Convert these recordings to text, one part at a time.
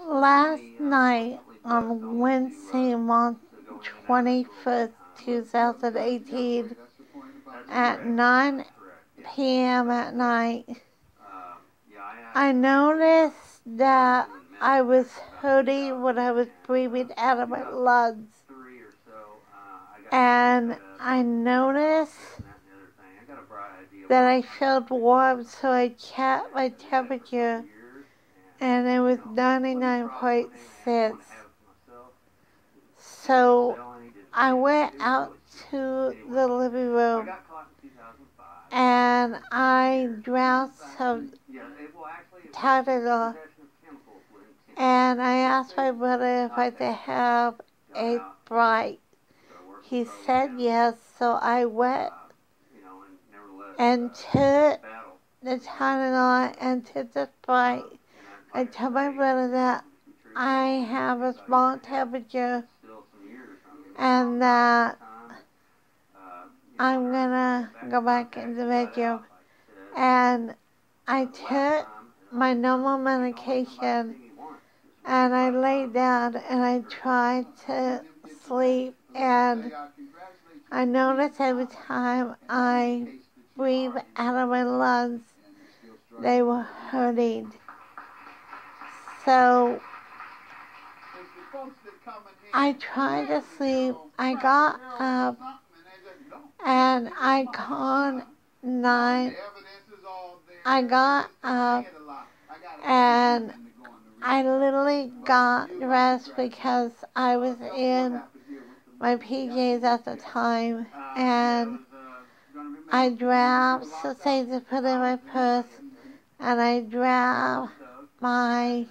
last night on Wednesday, March 21st, 2018, at 9 p.m. at night, I noticed that I was hurting when I was breathing out of my lungs. And I noticed that I felt warm, so I checked my temperature, and it was 99.6. So I went out to the living room, and I drank some Tylenol, and I asked my brother if I could have a Sprite. He said yes, so I went and took the Tylenol and took the Sprite. I told my brother that I have a small temperature and that I'm gonna go back in the bedroom. And I took my normal medication and I laid down and I tried to sleep, and I noticed every time I breathed out of my lungs, they were hurting. So I tried to sleep. I got up and I called 9. I got up and I literally got dressed because I was in my PJs at the time, and I grabbed some things to put in my purse, and I grabbed my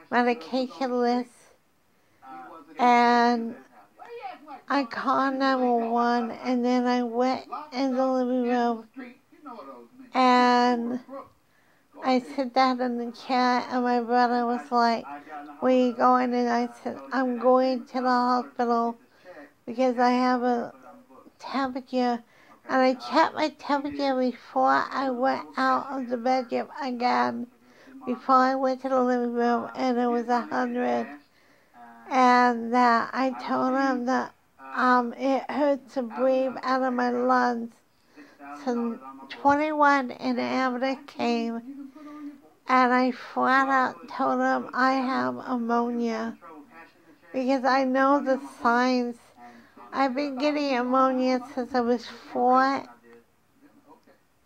medication list, and I called 911, and then I went in the living room, and I sat down in the chair, and my brother was like, "Where are you going?" And I said, "I'm going to the hospital because I have a temperature." And I checked my temperature before I went out of the bedroom again, before I went to the living room, and it was 100. And that I told him that it hurt to breathe out of my lungs. So 21 in the ambulance came, and I flat out told him I have ammonia because I know the signs. I've been getting ammonia since I was 4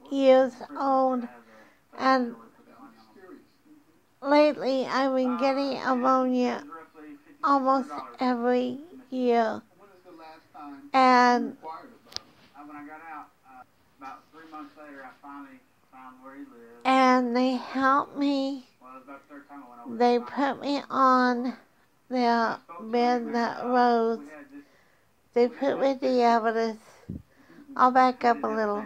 years old, and lately I've been getting ammonia almost every year. And they helped me. They put me on their bed that rose. They put me in the ambulance. I'll back up a little.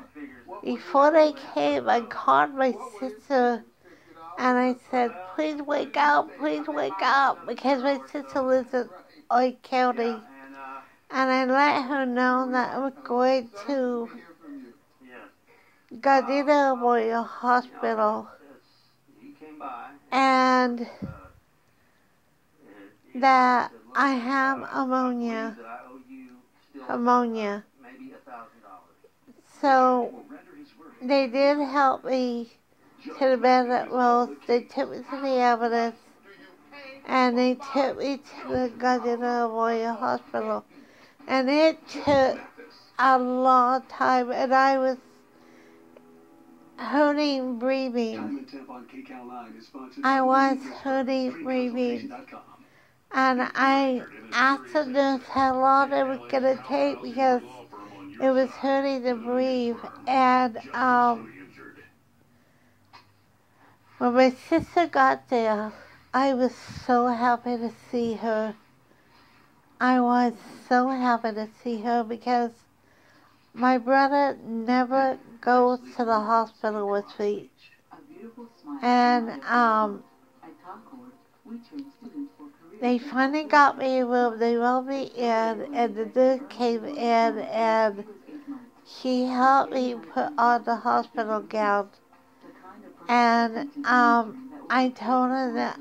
Before they came, I called my sister and I said, "Please wake up, because my sister lives in Orange County." And I let her know that I was going to Gardena Memorial Hospital, and that I have ammonia. So they did help me to the bed that rose. They took me to the ambulance, and they took me to the Gardena Memorial Hospital. And it took a long time, and I was hurting breathing. I was hurting breathing. And I asked the nurse how long it was going to take because it was hurting to breathe. And when my sister got there, I was so happy to see her. I was so happy to see her because my brother never goes to the hospital with me. And they finally got me a room. They rolled me in, and the nurse came in, and she helped me put on the hospital gown. And I told her that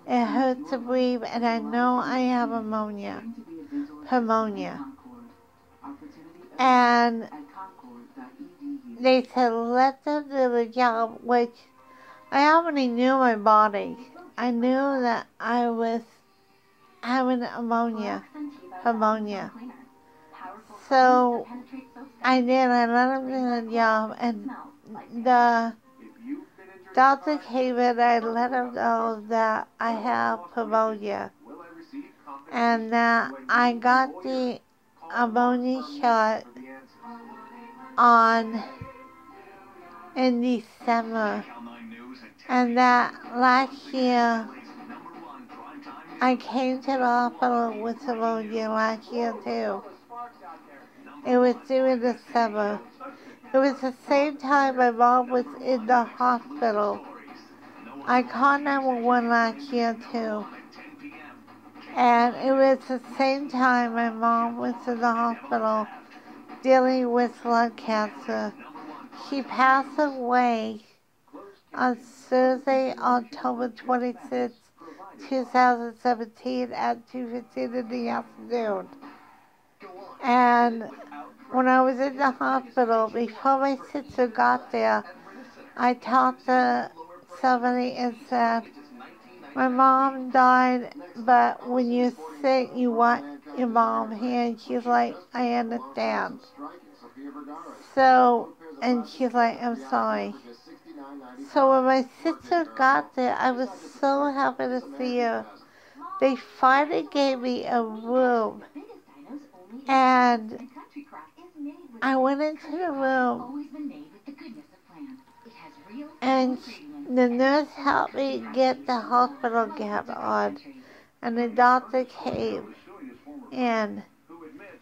it hurts to breathe, and I know I have pneumonia. And they said, let them do the job, which I already knew my body. I knew that I was having pneumonia. So I did. I let them do the job, and the doctor came in. I let him know that I have pneumonia, and that I got the ammonia shot in December, and that last year I came to the hospital with pneumonia last year too. It was due in December. It was the same time my mom was in the hospital. I called 911 last year too. And it was the same time my mom was in the hospital dealing with lung cancer. She passed away on Thursday, October 26, 2017 at 2:15 in the afternoon. And when I was in the hospital, before my sister got there, I talked to somebody and said, my mom died, but when you're sick, you want your mom here. And she's like, I understand. So, and she's like, I'm sorry. So when my sister got there, I was so happy to see her. They finally gave me a room. And I went into the room, and the nurse helped me get the hospital gown on, and the doctor came in.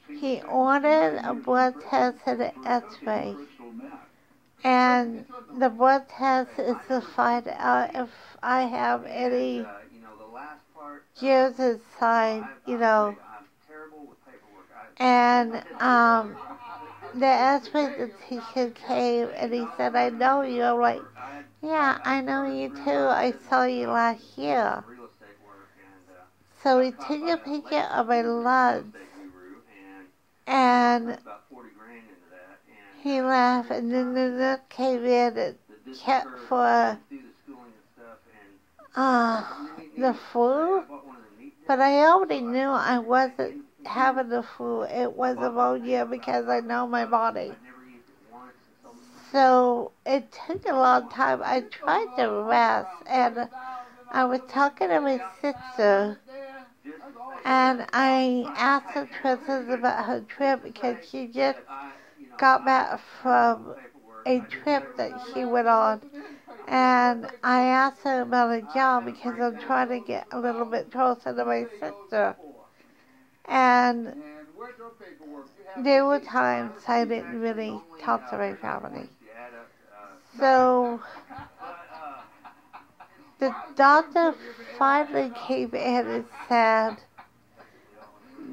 He ordered a blood test and an x-ray, and the blood test is to find out if I have any germs inside, and the x-ray technician came and he said, I know you. I'm like, yeah, I know you too. I saw you last year. So he took a picture of my lungs and he left, and then the nurse came in and checked for the flu. But I already knew I wasn't having the flu. It was pneumonia because I know my body. So it took a long time. I tried to rest, and I was talking to my sister, and I asked her questions about her trip because she just got back from a trip that she went on. And I asked her about a job because I'm trying to get a little bit closer to my sister. And there were times I didn't really talk to my family. So the doctor finally came in and said,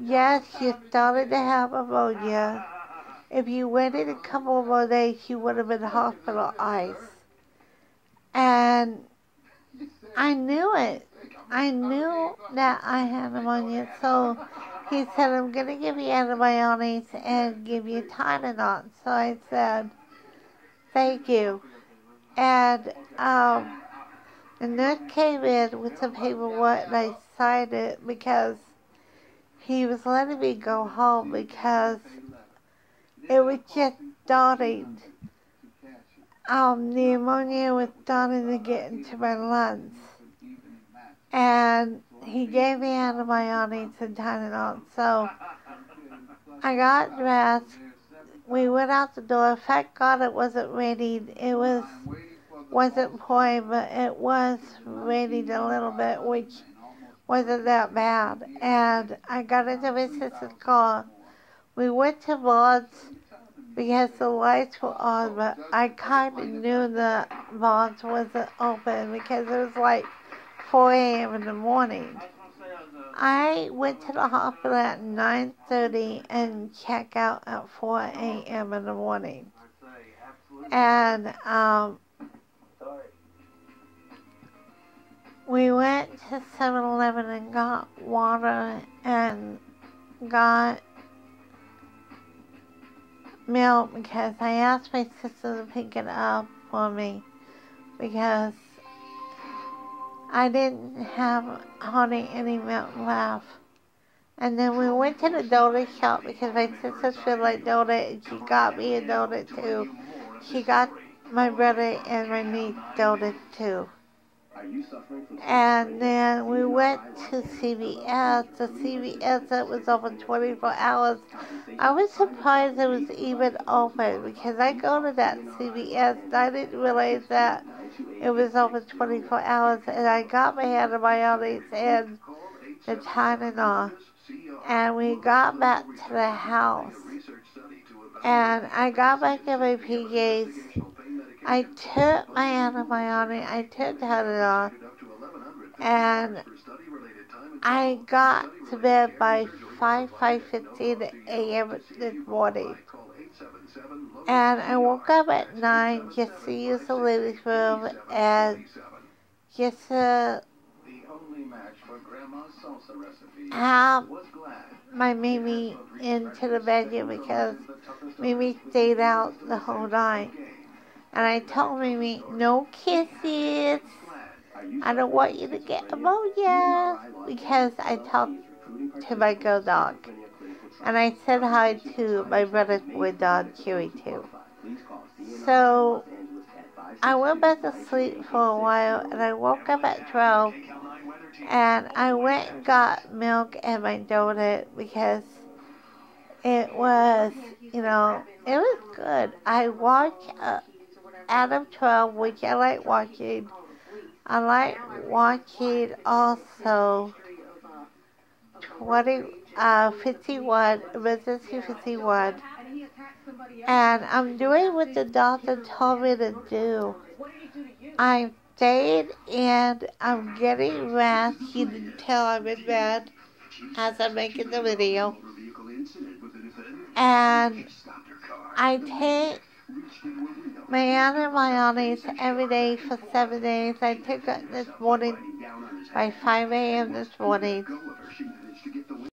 yes, you started to have pneumonia. If you waited a couple more days, you would have been hospitalized. And I knew it. I knew that I had pneumonia. So he said, I'm going to give you antibiotics and give you Tylenol. So I said, thank you. And the nurse came in with some paperwork and I signed it because he was letting me go home because it was just starting. The pneumonia was starting to get into my lungs. And he gave me antibiotics and Tylenol. So I got dressed. We went out the door. Thank God it wasn't raining. It wasn't pouring, but it was raining a little bit, which wasn't that bad. And I got into my sister's car. We went to Vaughn's because the lights were on, but I kind of knew the Vaughn's wasn't open because it was like 4 a.m. in the morning. I went to the hospital at 9:30 and checked out at 4 a.m. in the morning. And to 7-Eleven and got water and got milk because I asked my sister to pick it up for me because I didn't have hardly any milk left. And then we went to the donut shop because my sister feel like donut and she got me a donut too. She got my brother and my niece donut too. And then we went to CVS, the CVS that was open 24 hours. I was surprised it was even open because I go to that CVS and I didn't realize that it was open 24 hours. And I got my antibiotics and the Tylenol. And we got back to the house. And I got back in my PJs. I took my antibiotic, I took Tylenol, and I got to bed by 5:15 a.m. this morning. And I woke up at 9 just to use the ladies' room and just to have my Mimi into the bedroom because Mimi stayed out the whole night. And I told Mimi, no kisses. I don't want you to get ammonia. Because I talked to my girl dog. And I said hi to my brother's boy dog, Chewy, too. So I went back to sleep for a while and I woke up at 12. And I went and got milk and my donut because it was, it was good. I watched Adam 12, which I like watching. I like watching also 51, Emergency 51. And I'm doing what the doctor told me to do. I'm staying and I'm getting rest. You can tell I'm in bed as I'm making the video. And I take my antibiotics every day for 7 days. I took it this morning by 5 a.m. this morning.